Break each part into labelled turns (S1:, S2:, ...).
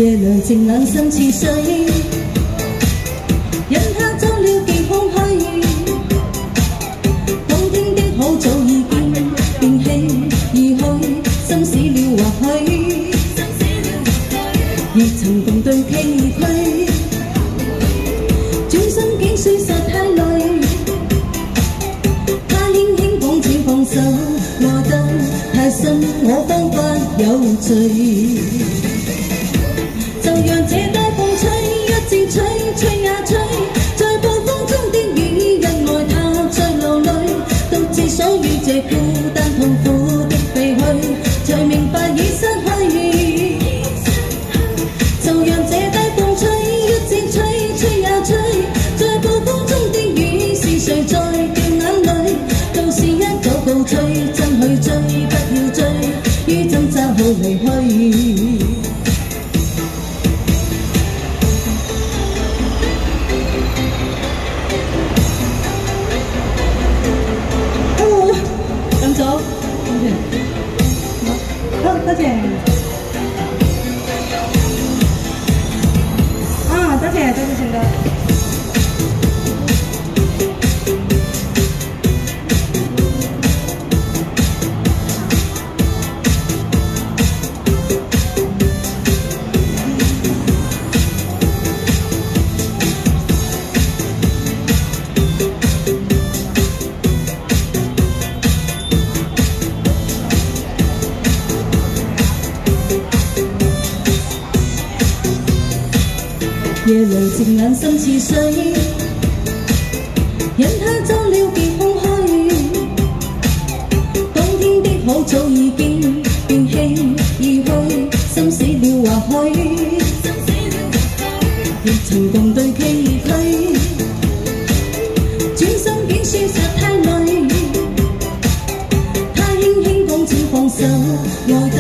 S1: 夜涼靜冷心似水，引他走了極空虛。當天的好早已經變棄而去，心死了或許，亦曾共對崎嶇。轉身竟說實太累，他輕輕講請放手，愛得太深，我方不有罪。 就讓這低風吹，一直吹，吹呀吹，在暴風中的雨，因愛他在流淚，獨自守於這孤單痛苦的廢墟，才明白已失去。就讓這低風吹，一直吹，吹呀吹，在暴風中的雨，是誰在掉眼淚？到時一早告吹，真去追，不要追，於掙扎後離去。 好，多謝。啊，多謝，多謝盛哥。夜涼靜眼心似水，引他走了極空虛。當天的好早已經變棄而去，心死了或許，亦曾共對崎嶇。轉身竟說實太累，他輕輕講請放手，愛得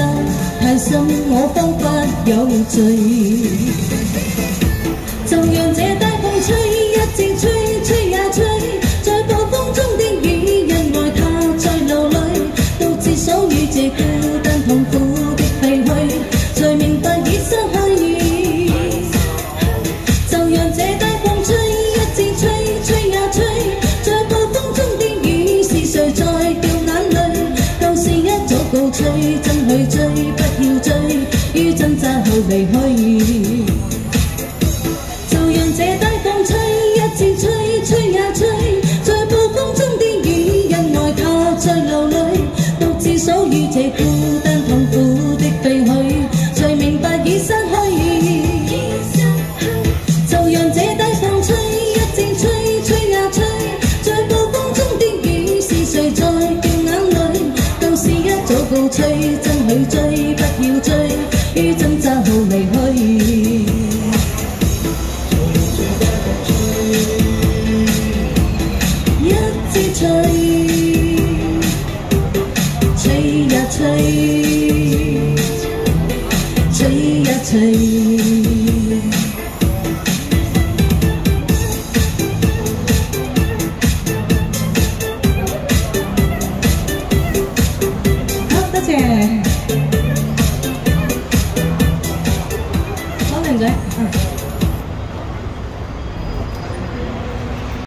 S1: 太深，我方不有罪。 就讓這低風吹，一直吹，吹呀吹，在暴風中的雨，因愛他在流淚，獨自守於這孤單痛苦的廢墟，才明白已失去。就讓這低風吹，一直吹，吹呀吹，在暴風中的雨，是誰在掉眼淚？舊事一早告吹，真去追，不要追，於掙扎後離去。 這低風吹，一直吹，吹呀吹，在暴風中的雨，因愛他在流淚，獨自守於這孤單痛苦的廢墟，才明白已失去。就讓這低風吹，一直吹，吹呀吹，在暴風中的雨，是誰在掉眼淚？舊事一早告吹，真去追，不要追，於掙扎後離去。 吹，吹呀吹，吹呀吹。